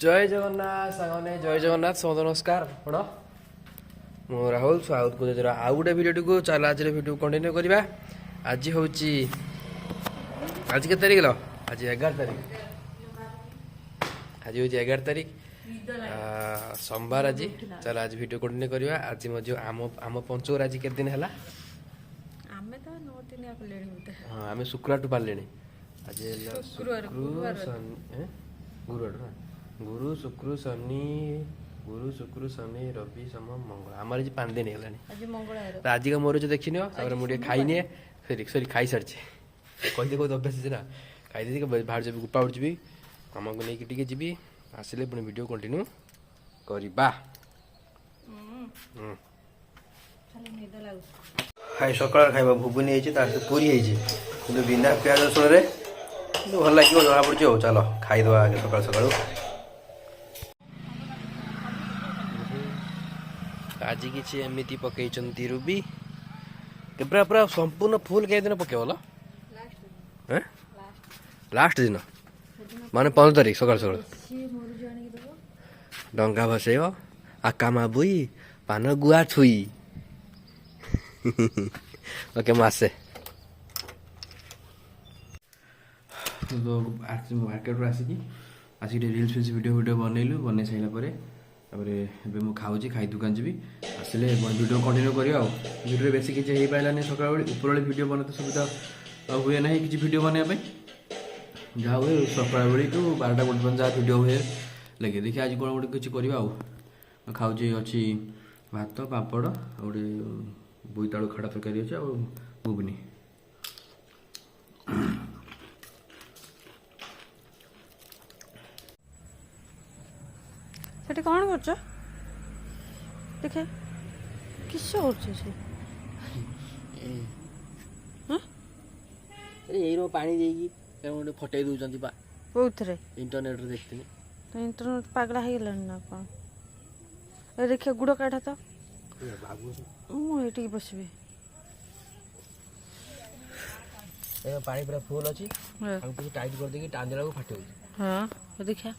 जय जगन्नाथ सांगने जय जगन्नाथ समस्त नमस्कार कौन मु राहुल स्वागत कर आउ गोटे भिडियो को चल आज भिडियो कंटिन्यू करवा आज हूँ आज के तारीख लो आज 11 तारीख आज हूँ 11 तारीख सोमवार आज चल आज भिडियो कंटिन्यू करवा आज मज आम पंचर आज के दिन है हाँ आम शुक्रवार टू पारे आज गुरु शुक्र शनि रवि सोम मंगल आम आज 5 दिन है आज का मोर जो देखनी मुझे खाई सरी खाई सारी कहते कौन अभ्यास है ना खाई बाहर जी गुपा उठ जी आम को लेकिन जी आसिले पुणी वीडियो कंटिन्यू करवा खाई सकाळ खाइबा घुगुनी है पूरी है बिना प्याज रसुण रे भल लगे जना पड़ी चलो खाईद आगे सका सका आज किसी एमती पकई रूबी पूरा पूरा संपूर्ण फुल कई दिन पकेब लास्ट दिन माने 15 तारीख सका सका डंगा भसैब आकामा बुई पान गुआ छुई ओके मासे तो मार्केट आसिकी रील्स फिल्स वीडियो बनइलु बन सारापर मुझे खाऊँ खाई दुकान जी आसिले वीडियो कंटिन्यू करिया वीडियो बेसी किसी हो पारानी सकाल ऊपर वीडियो बना तो सुविधा हुए ना कि वीडियो बनवाई जहाँ हुए सकाल बेली टू 12टा 1 जहाँ वीडियो हुए लगे देखिए आज कौन गोटे किसी करवा खाऊँ अच्छी भात पापड़ गोटे बोईतालु खड़ा तरकारी अच्छे घुगनी सेठी कौन कर देखे किस यही पानी देगी गोटे फटई दौरान कौथे इंटरनेट देखती तो इंटरनेट पागला हो गला ना कौन देखिए गुड़ काढ़ा तो मुझे बसबी पानी पूरा फुल अच्छी टाइट कर देगी टांग देला फाटे हाँ देखिया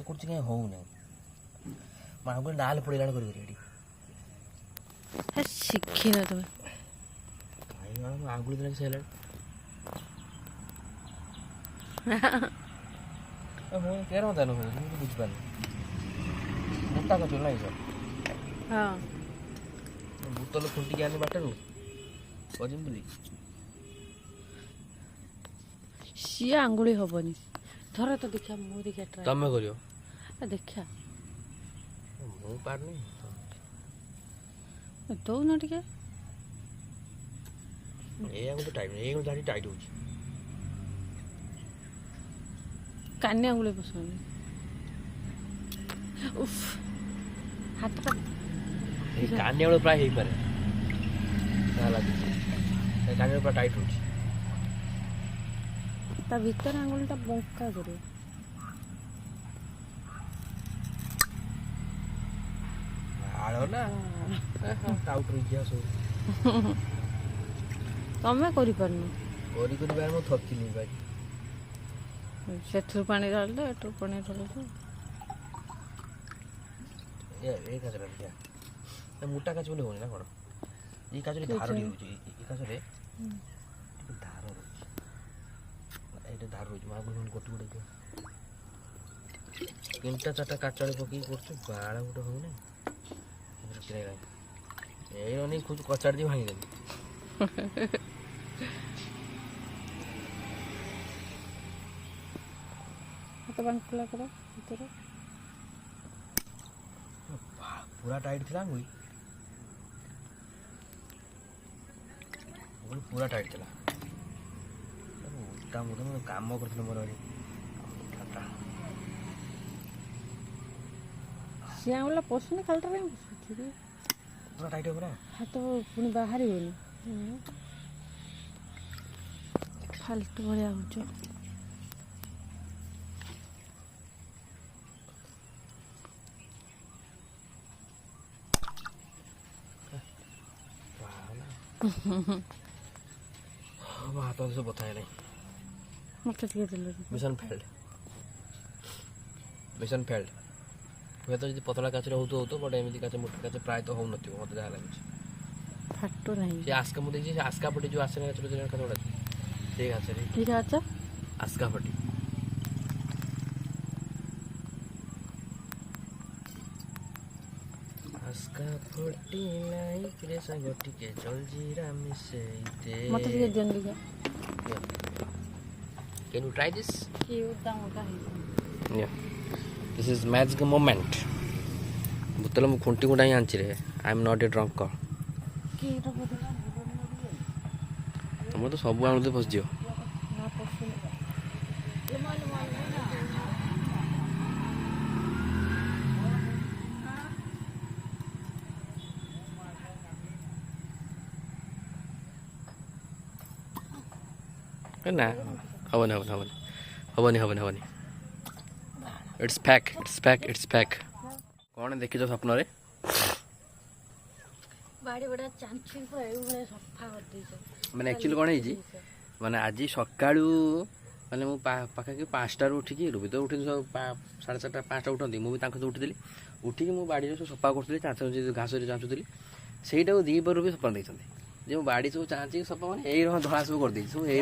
कुछ कहीं हो माँ को डाल पड़ा कर शिखी ना तुम्हें आगुड़ी दिन से केर मत बुझीपार मोटा कचल ना सर हाँ बोतल खुंटिक आने बाटर बोली सी आंगुली हेनी थर तो देखा मु देखा तुम कर देखा मु पारनी दौन टे टाइट टाइट हो कान्या आंगुली पसंद उफ हाथ कान्या बेल प्राय हो पारे कान्या पूरा टाइट हो भीतर आंगुलटा बंका करे आड़ ना टाउट रही तमें करिपारन मु थकिनी भाई से पानी ढाल एटू पानी ढाल मोटा काच बोले होनी ना कौन ये काच धार ये काच धार धार रोज माँ गोटे गोटे तीनटा 4टा काचाड़ी पकई कर बाड़ा गोटे हो नहीं खुद कचाड़ दी भांगी देवी हाथ बांकुला कर पूरा टाइट थी अंगुली पूरा टाइट थी मुझे काम कर मोर सी आंगुला पशुनी खालटा पूरा टाइट हो हाथ पुणी बाहर फालतू भाया हो हाथ से बता नहीं ମୋତେ ଟିକେ ଦେଲେ ମିଶନ ଫେଲ୍ଡ ହୁଏତ ଯଦି ପତଳା କାଚରେ ହଉଥିବ ବଟ୍ ଏମିତି କାଚ ମୋଟା କାଚ ପ୍ରାୟତଃ ହଉନଥିବ ମୋତେ ଯାହା ଲାଗୁଛି। ଫାଟୁ ନାହିଁ ସେ ଆସ୍କା ମୁଁ ଦେଖିଛି ସେ ଆସ୍କା ପଟି ଯେଉଁ ଆସେ କାଚ କାଚ ଗୁଡ଼ା ସେଇ କାଚରେ କି କାଚ ଆସ୍କା ପଟି। ଆସ୍କା ପଟି ଲାଇକରେ ସାଙ୍ଗ ଟିକେ ଜଲଜିରା ମିଶେଇ ଦେ। ମୋତେ ଟିକେ ଦିଅନ୍ତୁ ଟିକେ Can you try this? କି ଓଦା ମୋଟା ହେଇଯିବ Yeah. This is magic moment. ବୋତଲ ମୁଁ ଖୁଣ୍ଟି ଖୁଣ୍ଟା ହିଁ ଆଣିଛି ରେ। I am not a drunker. କି ଏଇଟା ବୋଧେ ତମର ତ ସବୁ ଆଣୁତେ ଫସିଯିବ। ନା ପଶୁନି ନା ହବନି। It's fact. କ'ଣ ଦେଖିଛ ସ୍ୱପ୍ନରେ? ବାଡ଼ି ବଢ଼ିଆ ଚାଞ୍ଚି ଏଇଭଳିଆ ସଫା କରିଦେଇଛ। ମାନେ ଆକ୍ଚୁଆଲି କ'ଣ ହେଇଛି ମାନେ ଆଜି ସକାଳୁ ମାନେ ମୁଁ ପାଖାପାଖି 5ଟାରୁ ଉଠିକି ରୁବି ତ ଉଠିଲି ସବୁ 4:30 5ଟା ଉଠନ୍ତି ମୁଁ ବି ତାଙ୍କ ସହିତ ଉଠିଥିଲି। ଉଠିକି ମୁଁ ବାଡ଼ିରେ ସବୁ ସଫା କରୁଥିଲି ଘାସରେ ଚାଞ୍ଚୁଥିଲି। ସେଇଟାକୁ ଦ୍ୱିପହରରୁ ବି ସଫା ଦେଇଛନ୍ତି ଯେ ମୁଁ ବାଡ଼ି ସବୁ ଚାଞ୍ଚିକି ସଫା ମାନେ ଏଇ ଧଳା ସବୁ କରିଦେଇଛି ସବୁ ଏଇ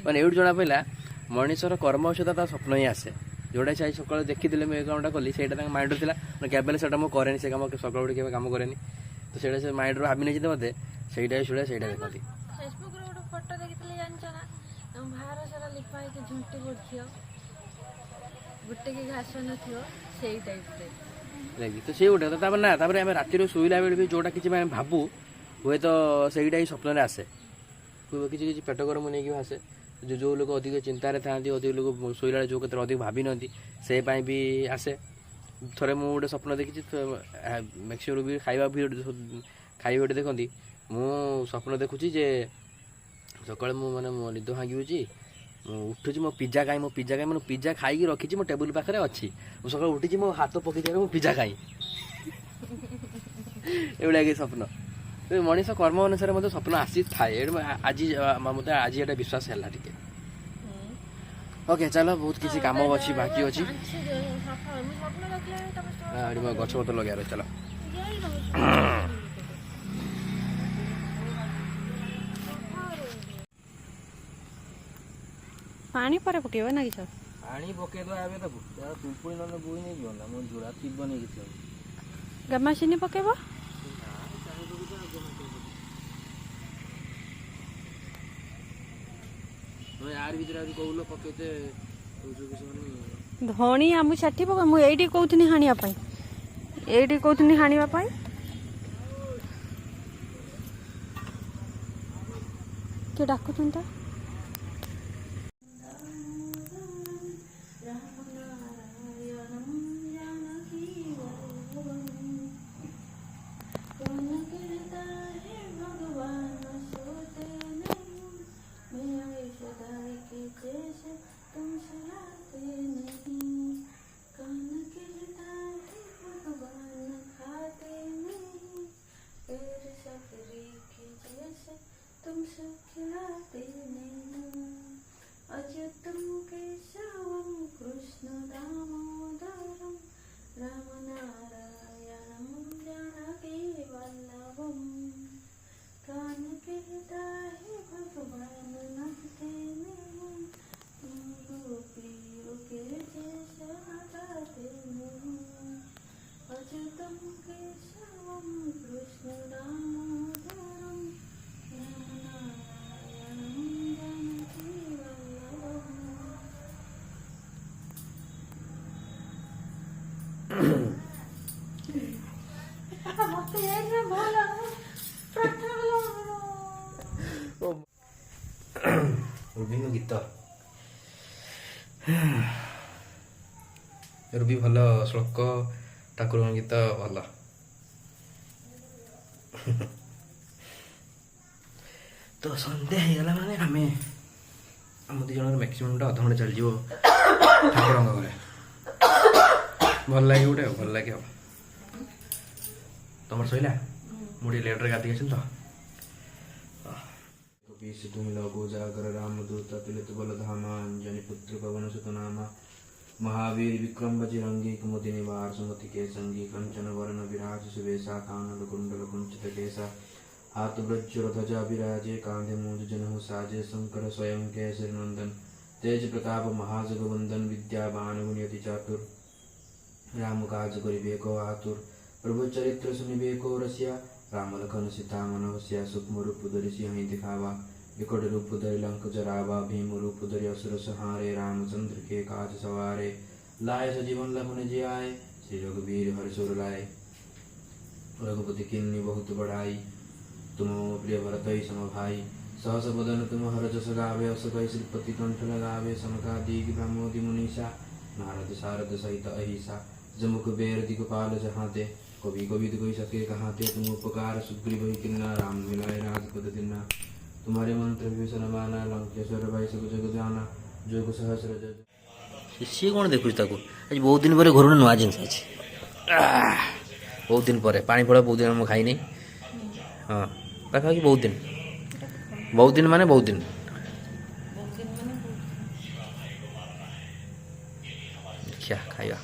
ମାନେ ଏଇଠୁ ଜଣା ପଡ଼ିଲା ମଣିଷର କର୍ମ ସହିତ ତା ସ୍ୱପ୍ନ ହିଁ ଆସେ। ଯେଉଁଟା ସେ ସକାଳୁ ଦେଖିଥିଲେ ମୁଁ ଏ କାମଟା କଲି ସେଇଟା ତାଙ୍କ ମାଇଣ୍ଡରେ ଥିଲା କେବେ ସେଇଟା ମୁଁ କରେନି ସେ କାମ ସକାଳୁ ଉଠି କେବେ କାମ କରେନି ତ ସେଇଟା ସେ ମାଇଣ୍ଡରୁ ଭାବି ନେଇଛନ୍ତି ମୋତେ ସେଇଟା ଶୁଣେ ସେଇଟା ଦେଖନ୍ତି। ଫେସବୁକରେ ଗୋଟେ ଫଟୋ ଦେଖିଥିଲି ଜାଣିଛ ନା ଆମ ବାହାର ସାରା ଲିପା ହେଇକି ଝୁଣ୍ଟି ପଡ଼ିଥିବ ଗୋଟେ କି ଘାସ ନଥିବ ସେଇ ଟାଇପ୍ରେ ତ ସେ ଗୋଟେ ତାପରେ ନା ତାପରେ ଆମେ ରାତିରେ ଶୋଇଲା ବେଳେ ବି ଯେଉଁଟା କିଛି ଆମେ ଭାବୁ ହୁଏତ ସେଇଟା ହିଁ ସ୍ୱପ୍ନରେ ଆସେ। କିଛି ପେଟ ଗରମ ନେଇକି ଆସେ ଯେଉଁ ଲୋକ ଅଧିକ ଚିନ୍ତାରେ ଥାଆନ୍ତି ଅଧିକ ଲୋକ ଶୋଇଲା ବେଳେ ଯେଉଁ କ୍ଷେତ୍ରରେ ଅଧିକ ଭାବି ନିଅନ୍ତି ସେ ପାଇଁ ବି ଆସେ। ଥରେ ମୁଁ ଗୋଟେ ସ୍ୱପ୍ନ ଦେଖିଛି ମ୍ୟାକ୍ସିମମ୍ ବି ଖାଇବା ଗୋଟେ ଦେଖନ୍ତି ମୁଁ ସ୍ୱପ୍ନ ଦେଖୁଛି ଯେ ସକାଳେ ମୁଁ ମାନେ ମୋ ନିଦ ଭାଙ୍ଗିଉଛି ମୁଁ ଉଠୁଛି ମୋ ପିଜା ଖାଇ ମାନେ ପିଜା ଖାଇକି ରଖିଛି ମୋ ଟେବୁଲ ପାଖରେ ଅଛି ମୁଁ ସକାଳୁ ଉଠିଛି ମୋ ହାତ ପକେଇ ମୁଁ ପିଜା ଖାଇ ଏଭଳିଆ କି ସ୍ୱପ୍ନ ମଣିଷ କର୍ମ ଅନୁସାରେ ମଧ୍ୟ ସ୍ୱପ୍ନ ଆସିଥାଏ। ଆଜି ମୋତେ ଆଜି ଏଇଟା ବିଶ୍ୱାସ ହେଲା ଟିକେ। ଓକେ ଚାଲ ବହୁତ କିଛି କାମ ଅଛି ବାକି ଅଛି ଗଛ ପତ୍ର ଲଗେଇବାର ଚାଲ। ପାଣି ପରେ ପକେଇବ ନା କିଛି ପାଣି ପକେଇଦେବା ଏବେ ତାକୁ ପିମ୍ପୁଡ଼ି ନହେଲେ ବୋହି ନେଇଯିବ ନା ମୋ ଝୁଡ଼ା ଥିବ ନେଇକି ଗମା ଚିନି ପକେଇବ यार ଭିତରେ ଆହୁରି କହୁଲ ପକେଇତେ ଧଣି ଆମକୁ ଛାଟି ପକା ମୁଁ ଏଇଠି କହୁଥିଲି ହାଣିବା ପାଇଁ କିଏ ଡାକୁଛନ୍ତି ତ ରୁବିଙ୍କ ଗୀତ ରୁବି ଭଲ ଶ୍ଲୋକ ଠାକୁରଙ୍କ ଗୀତ ଭଲ। ତ ସନ୍ଧ୍ୟା ହେଇଗଲା ମାନେ ଆମେ ଆମ ଦୁଇ ଜଣର ମ୍ୟାକ୍ସିମମ୍ଟା ଅଧଘଣ୍ଟା ଚାଲିଯିବ ଠାକୁରଙ୍କ ଘରେ। ଭଲ ଲାଗେ ଗୋଟେ ଆଉ ଭଲ ଲାଗେ ଆଉ। ତମର ସଇଲା ମୁଁ ଟିକେ ଲେଟ୍ରେ ଗାଧେଇ ଆସିଲି ତ सिद्धि लघु जागर रामदूत तुलित बल धामा अंजनी पुत्र पवन सुत नामा महावीर विक्रम बजरंगी कुमुदि निवार सुमति के संगी कंचन वरण विराज सुवेशा कानन कुंडल कुंचित केसा हाथ वज्र ध्वजा विराजे कांधे मूंज जनेऊ साजे शंकर स्वयं केसरी नंदन तेज प्रताप महाजगवंदन विद्यावान गुणयति चातुर राम काज करिबे को आतुर प्रभु चरित्र सुनिबे को रसिया राम लखन सीता मन बसिया सूक्ष्म रूप धरि सिंह दिखावा विकट रूप धरि लंक जरावा भीम रूप धरि असुर संहारे रामचंद्र के काज सवारे लाए सजीवन लखन जी आए श्री रघुवीर हर्ष उर लाए रघुपति किन्नी बहुत बढ़ाई तुम प्रिय भरत सम भाई सहस बदन तुम हर जस गावे अस कई श्रीपति कंठ लगावे समकादीक ब्रह्मोदि मुनीषा नारद सारद सहित अहिषा जमुख बेर दिगपाल जहाते कवि कविद कोई सके कहाते तुम उपकार सुग्रीव ही किन्ना राम मिलाए राजपद दिना तुम्हारे मंत्र विभीषण माना लंकेश्वर भाई सब जग जाना जोग सहस्र जग सी कौन देखुଛି ତାକୁ ଆଜି ବହୁତ ଦିନ ପରେ ଘରକୁ ନୂଆ ଜିନିଷ ଅଛି ବହୁତ ଦିନ ପରେ ପାଣି ଫଳ ବହୁତ ଦିନ ମୁଁ ଖାଇନି ହଁ ପାଖାପାଖି ବହୁତ ଦିନ ମାନେ ବହୁତ ଦିନ ଦେଖିଆ ଖାଇବା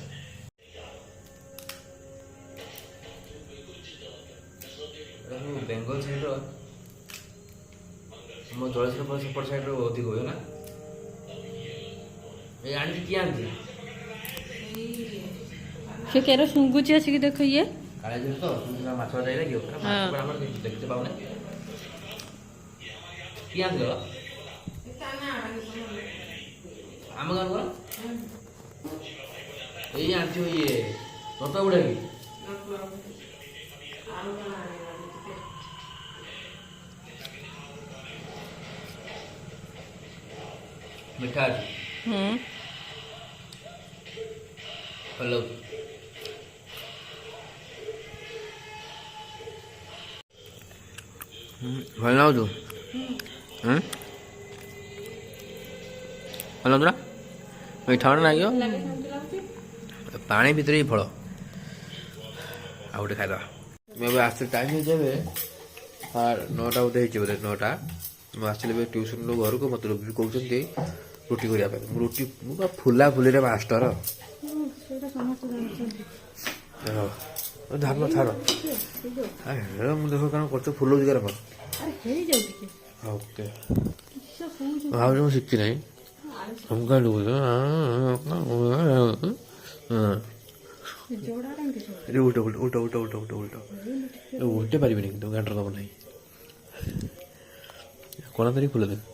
ବେଙ୍ଗଲ ସାଇଡ୍ର ମୋ ଜଳେଶ୍ୱର ପରେ ସେପଟ ସାଇଡ୍ର ଅଧିକ ହୁଏ ନା ଏ ଆଣିଛି କିଏ ଆଣିଛି ସେ କେର ଶୁଙ୍ଗୁଛି ଆସିକି ଦେଖ ଇଏ କାଳେ ଯିବୁ ତ ତୁମେ ମାଛ ଯାଇଲା କି ଆମର ଦେଖିତେ ପାଉନେ କିଏ ଆଣିଥିଲ ଆମ ଗାଁରୁ କଣ ଏଇ ଆଣିଥିବ ଇଏ ରତ ଗୁଡ଼ା କି ମିଠା ଅଛି ହ୍ୟାଲୋ ଭଲ ଲାଗୁଛୁ ଭଲ ଲାଗୁଥିଲା ମିଠା ଲାଗିବ ପାଣି ଭିତରେ ହିଁ ଫଳ ଆଉ ଗୋଟେ ଖାଇଦେବା ମୁଁ ଏବେ ଆସିଥିଲି ଟାଇମ୍ ହେଇଛି ଏବେ 9ଟା ବୋଧେ ହେଇଛି ବୋଧେ 9ଟା ମୁଁ ଆସିଥିଲି ଏବେ ଟ୍ୟୁସନ୍ରୁ ଘରକୁ ମୋତେ ରୁବି କହୁଛନ୍ତି ରୁଟି କରିବା ପାଇଁ ମୁଁ ପୁରା ଫୁଲା ଫୁଲିରେ ମାଷ୍ଟର ଧାନ ଛାଡ଼ ମୁଁ ଦେଖ କାରଣ କରୁଛ ଫୁଲଉଛି କାରଣ ଓକେ ଭାବୁଛି ମୁଁ ଶିଖି ନାହିଁ ମୁଁ କାହିଁ ଉଲ୍ଟା ଉଲ୍ଟା ଉଲ୍ଟା ଉଲ୍ଟା ଉଲ୍ଟା ଉଲ୍ଟା ଉଲ୍ଟେ ପାରିବିନି କିନ୍ତୁ ଗାଁଟର ଦେବ ନାହିଁ କ'ଣ ଧରିକି ଫୁଲ ଦେବି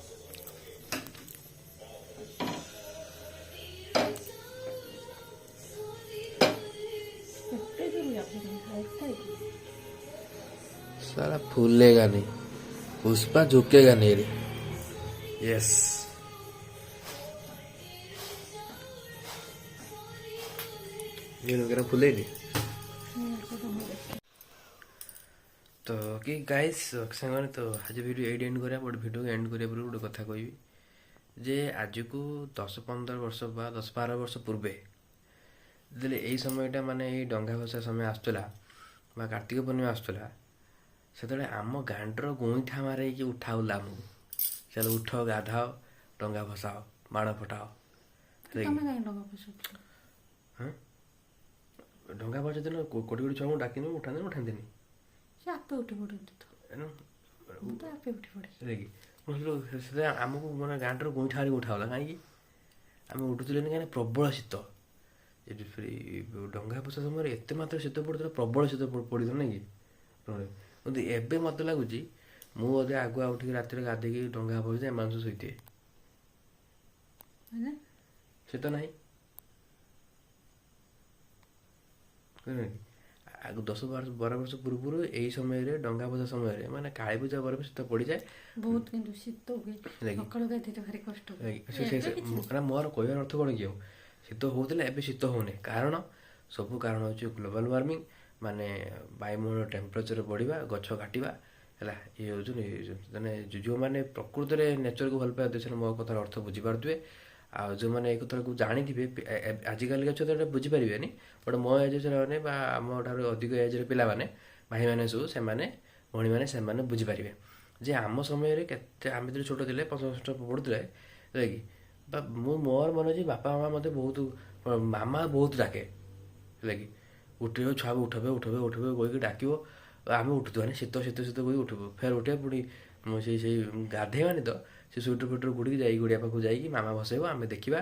साला फूलेगा नहीं पुष्पा झुकेगा नहीं रे यस ये लोग फूले नहीं तो कि गाइस सारे तो आज वीडियो एड एंड करा बट वीडियो एंड करा पूर्व गोटे कथा कहबी जे आज को 10-15 वर्ष बा 10-12 वर्ष पूर्वे जेतले यही समयटा माने डंगा भसा समय आसुला बा कार्तिक पूर्णिमा आसुला सेतले आम गांडर गोईठा मारे उठाऊला आमको चल उठ गाधाओ डंगा भसाओ बाण फटाओ डंगा भसा दिन कोटी कोटी छुआ डाक उठाते आमको मैंने गांडर गोईठा उठाऊला कहीं आम उठुले कहीं प्रबल शीत डंगा भसा समय एत मात्र शीत पड़ता प्रबल शीत पड़ता ना कि କିନ୍ତୁ ଏବେ ମୋତେ ଲାଗୁଛି ମୁଁ ବୋଧେ ଆଗୁଆ ଉଠିକି ରାତିରେ ଗାଧେଇକି ଡଙ୍ଗା ପଡ଼ିଛି ଏମାନେ ସବୁ ଶୋଇଥିବେ ଶୀତ ନାହିଁ ଆଗ 10-12 ବର୍ଷ ପୂର୍ବରୁ ଏଇ ସମୟରେ ଡଙ୍ଗା ଭସା ସମୟରେ ମାନେ କାଳୀ ପୂଜା ପରେ ଶୀତ ପଡ଼ିଯାଏ ବହୁତ କିନ୍ତୁ ଶୀତ ହୁଏ ସକାଳୁ ଗାଧେଇତେ ଭାରି କଷ୍ଟ ମୋର କହିବାର ଅର୍ଥ କ'ଣ କି ଆଉ ଶୀତ ହେଉଥିଲା ଏବେ ଶୀତ ହେଉନି କାରଣ ସବୁ କାରଣ ହେଉଛି ଗ୍ଲୋବାଲ୍ ୱାର୍ମିଂ ମାନେ ବାୟୁମଣ୍ଡଳ ଟେମ୍ପରେଚର ବଢ଼ିବା ଗଛ କାଟିବା ହେଲା ଇଏ ହେଉଛନ୍ତି ମାନେ ଯେଉଁମାନେ ପ୍ରକୃତରେ ନେଚରକୁ ଭଲ ପାଇବା ଦେଶରେ ମୋ କଥାର ଅର୍ଥ ବୁଝିପାରୁଥିବେ ଆଉ ଯେଉଁମାନେ ଏ କଥାକୁ ଜାଣିଥିବେ ଆଜିକାଲିକା ଛୁଆ ତ ଏଇଟା ବୁଝିପାରିବେନି ବଟ୍ ମୋ ଏଜ୍ରେ ମାନେ ବା ଆମ ଠାରୁ ଅଧିକ ଏଜ୍ରେ ପିଲାମାନେ ଭାଇମାନେ ସବୁ ସେମାନେ ଭଉଣୀମାନେ ସେମାନେ ବୁଝିପାରିବେ ଯେ ଆମ ସମୟରେ କେତେ ଆମେ ଯେତେବେଳେ ଛୋଟ ଥିଲେ ପଞ୍ଚମ ଷଷ୍ଠ ପଢ଼ୁଥିଲେ ହେଲା କି ମୋର ମନେ ଅଛି ବାପା ମାମା ମୋତେ ବହୁତ ମାମା ବହୁତ ଡାକେ ହେଲା କି ଉଠିବ ଛୁଆକୁ ଉଠବେ କହିକି ଡାକିବ ଆମେ ଉଠୁଥିବାନି ଶୀତ କହିକି ଉଠିବୁ ଫେର ଉଠିବା ପୁଣି ସେଇ ଗାଧେଇବାନି ତ ସେ ସ୍ୱିଟର ଫିଟର ଗୁଡ଼ିକି ଯାଇକି ଗୁଡ଼ିଆ ପାଖକୁ ଯାଇକି ମାମା ବସେଇବ ଆମେ ଦେଖିବା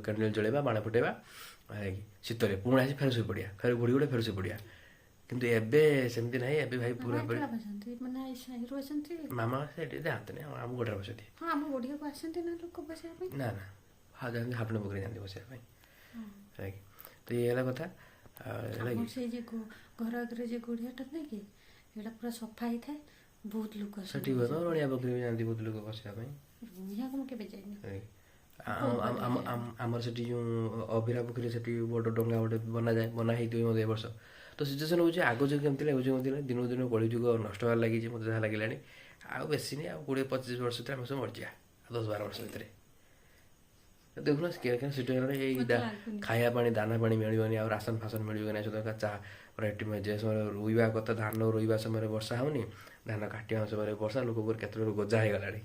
କ୍ୟାଣ୍ଡେଲ ଜଳେଇବା ବାଣ ଫୁଟେଇବା ହେଲା କି ଶୀତରେ ପୁଣି ଆସି ଫେର ଶୋଇପଡ଼ିବା ଫେର ଘୋଡ଼ି ଫେର ଶୋଇପଡ଼ିବା କିନ୍ତୁ ଏବେ ସେମିତି ନାହିଁ ଏବେ ଭାଇ ପୁରା ମାନେ ସାହିରୁ ଆସନ୍ତି ମାମା ସେଠି ଯାଆନ୍ତିନି ଆମ ଗୋଡ଼ରେ ବସନ୍ତି ହଁ ଆମ ଓଡ଼ିଆକୁ ଆସନ୍ତି ନା ଲୋକ ବସିବା ପାଇଁ ନା ଯାଆନ୍ତି ହାପଣ ପକଡ଼ି ଯାଆନ୍ତି ବସିବା ପାଇଁ ହେଲା କି ତ ଇଏ ହେଲା କଥା ହେଲା କି ସେଇ ଯେ ଘର ଆଗରେ ଯେ ଗଡ଼ିଆଟା ନାହିଁ କି ସେଇଟା ପୁରା ସଫା ହେଇଥାଏ ବହୁତ ଲୋକ ସେଠି ହୁଏ ତ ରଣିଆ ପୋଖରୀ ବି ଯାଆନ୍ତି ବହୁତ ଲୋକ ବସିବା ପାଇଁ ରଣିଆକୁ ମୁଁ କେବେ ଯାଇନି ଆମର ସେଠି ଯେଉଁ ଅଭିରା ପୋଖରୀ ସେଠି ବଡ଼ ଡଙ୍ଗା ଗୋଟେ ବନା ହେଇଥିବ ମଧ୍ୟ ଏ ବର୍ଷ ତ ସିଚୁଏସନ୍ ହେଉଛି ଆଗ ଯୁଗ କେମିତି ଲାଗୁଛି କେମିତି ଦିନକୁ ଦିନ କଳି ଯୁଗ ନଷ୍ଟ ହେବାର ଲାଗିଛି ମୋତେ ଯାହା ଲାଗିଲାଣି ଆଉ ବେଶୀ ନାହିଁ ଆଉ 20-25 ବର୍ଷ ଭିତରେ ଆମେ ସବୁ ମରିଯିବା 10-12 ବର୍ଷ ଭିତରେ ଦେଖୁନ ସେଠି ଏଇ ଖାଇବା ପାଣି ଦାନା ପାଣି ମିଳିବନି ଆଉ ରାସନ ଫାସନ ମିଳିବନି ଚା ଏଠି ଯେ ସମୟରେ ରୋଇବା କଥା ଧାନ ରୋଇବା ସମୟରେ ବର୍ଷା ହେଉନି ଧାନ କାଟିବା ସମୟରେ ବର୍ଷା ଲୋକଙ୍କର କେତେବେଳେ ଗଜା ହେଇଗଲାଣି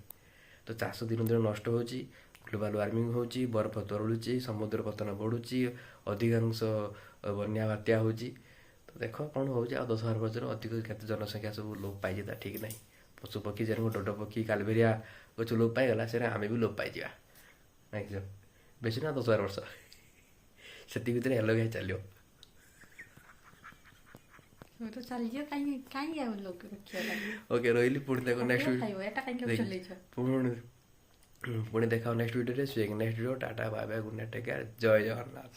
ତ ଚାଷ ଦିନ ନଷ୍ଟ ହେଉଛି ଗ୍ଲୋବାଲ ୱାର୍ମିଂ ହେଉଛି ବରଫ ତରଳୁଛି ସମୁଦ୍ର ପତନ ବଢ଼ୁଛି ଅଧିକାଂଶ ବନ୍ୟା ବାତ୍ୟା ହେଉଛି ତ ଦେଖ କ'ଣ ହେଉଛି ଆଉ 10-12 ବର୍ଷରେ ଅଧିକ କେତେ ଜନସଂଖ୍ୟା ସବୁ ଲୋପ ପାଇଛି ତା ଠିକ୍ ନାହିଁ ପଶୁ ପକ୍ଷୀ ଯେମିତି ଡୋଡ ପକ୍ଷୀ କାଲବେରିଆ ଗଛ ଲୋପ ପାଇଗଲା ସେଟା ଆମେ ବି ଲୋପ ପାଇଯିବା ନାଇଁ ବେଶୀ ନା 10-12 ବର୍ଷ ସେତିକି ଭିତରେ ଏଲୋ ଗାଈ ଚାଲିବ ଓକେ ରହିଲି ପୁଣି ଦେଖ ନେକ୍ସଟ ପୁଣି ଦେଖାଅ ନେକ୍ସଟ ଭିଡ଼ିଓରେ next video tata bye bye good night take care ଜୟ ଜଗନ୍ନାଥ